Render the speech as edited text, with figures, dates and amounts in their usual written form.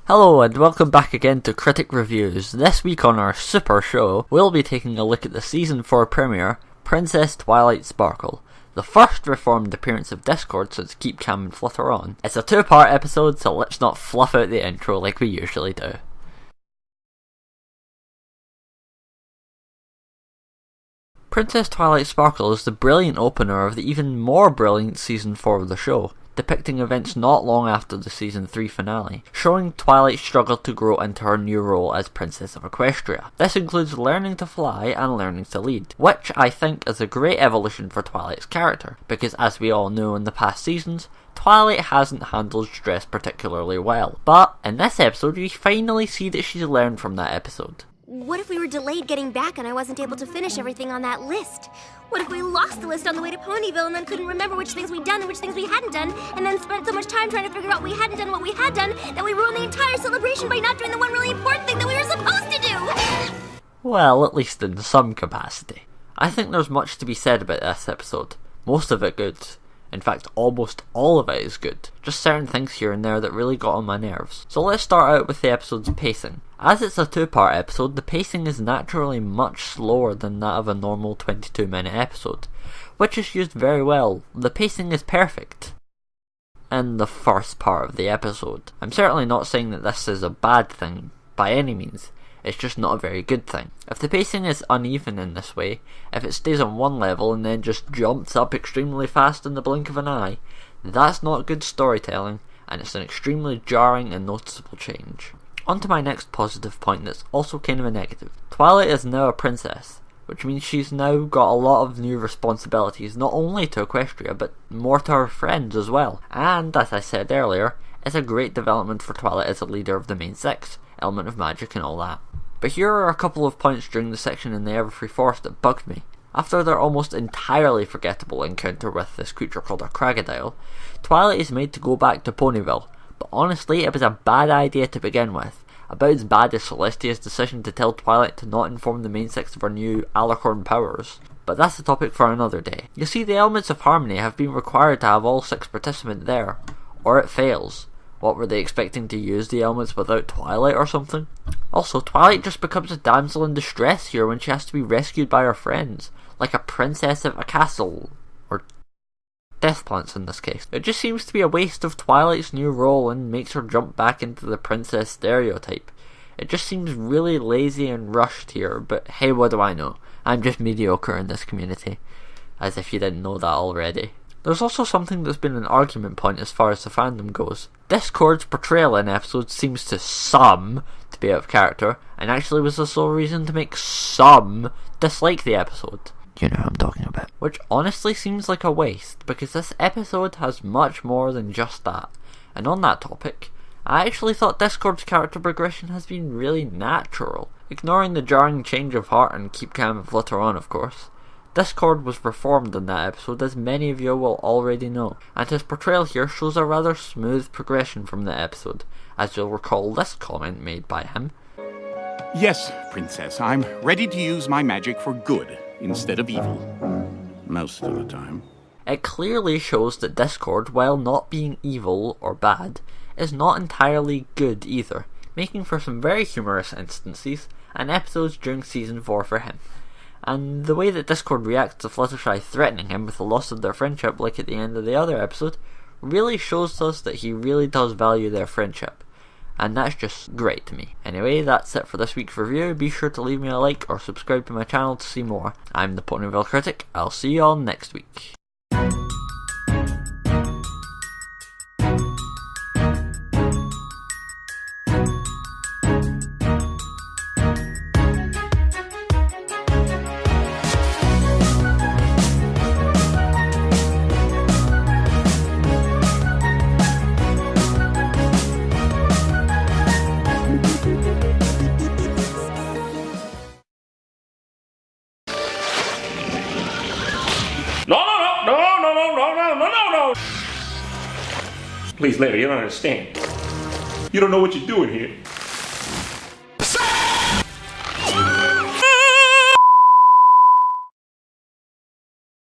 Hello and welcome back again to Critic Reviews. This week on our super show, we'll be taking a look at the Season 4 premiere, Princess Twilight Sparkle, the first reformed appearance of Discord since Keep Calm and Flutter On. It's a two-part episode, so let's not fluff out the intro like we usually do. Princess Twilight Sparkle is the brilliant opener of the even more brilliant Season 4 of the show, depicting events not long after the Season 3 finale, showing Twilight's struggle to grow into her new role as Princess of Equestria. This includes learning to fly and learning to lead, which I think is a great evolution for Twilight's character, because as we all know in the past seasons, Twilight hasn't handled stress particularly well. But in this episode, we finally see that she's learned from that episode. What if we were delayed getting back and I wasn't able to finish everything on that list? What if we lost the list on the way to Ponyville and then couldn't remember which things we'd done and which things we hadn't done, and then spent so much time trying to figure out what we hadn't done and what we had done that we ruined the entire celebration by not doing the one really important thing that we were supposed to do? Well, at least in some capacity. I think there's much to be said about this episode. Most of it good. In fact, almost all of it is good. Just certain things here and there that really got on my nerves. So let's start out with the episode's pacing. As it's a two-part episode, the pacing is naturally much slower than that of a normal 22-minute episode, which is used very well. The pacing is perfect in the first part of the episode. I'm certainly not saying that this is a bad thing by any means. It's just not a very good thing. If the pacing is uneven in this way, if it stays on one level and then just jumps up extremely fast in the blink of an eye, that's not good storytelling, and it's an extremely jarring and noticeable change. On to my next positive point that's also kind of a negative. Twilight is now a princess, which means she's now got a lot of new responsibilities, not only to Equestria, but more to her friends as well. And, as I said earlier, it's a great development for Twilight as a leader of the main six, element of magic and all that. But here are a couple of points during the section in the Everfree Forest that bugged me. After their almost entirely forgettable encounter with this creature called a crocodile, Twilight is made to go back to Ponyville, but honestly it was a bad idea to begin with. About as bad as Celestia's decision to tell Twilight to not inform the main six of her new alicorn powers. But that's a topic for another day. You see, the elements of harmony have been required to have all six participants there, or it fails. What, were they expecting to use the elements without Twilight or something? Also, Twilight just becomes a damsel in distress here when she has to be rescued by her friends, like a princess of a castle, or death plants in this case. It just seems to be a waste of Twilight's new role and makes her jump back into the princess stereotype. It just seems really lazy and rushed here, but hey, what do I know? I'm just mediocre in this community. As if you didn't know that already. There's also something that's been an argument point as far as the fandom goes. Discord's portrayal in episodes seems to some to be out of character, and actually was the sole reason to make some dislike the episode. You know who I'm talking about. Which honestly seems like a waste, because this episode has much more than just that. And on that topic, I actually thought Discord's character progression has been really natural. Ignoring the jarring change of heart and Keep Calm and Flutter On, of course. Discord was reformed in that episode, as many of you will already know, and his portrayal here shows a rather smooth progression from the episode, as you'll recall this comment made by him. Yes, Princess, I'm ready to use my magic for good instead of evil. Most of the time. It clearly shows that Discord, while not being evil or bad, is not entirely good either, making for some very humorous instances and episodes during Season 4 for him. And the way that Discord reacts to Fluttershy threatening him with the loss of their friendship, like at the end of the other episode, really shows us that he really does value their friendship. And that's just great to me. Anyway, that's it for this week's review. Be sure to leave me a like or subscribe to my channel to see more. I'm the Ponyville Critic. I'll see you all next week. No. Please, Larry, you don't understand. You don't know what you're doing here.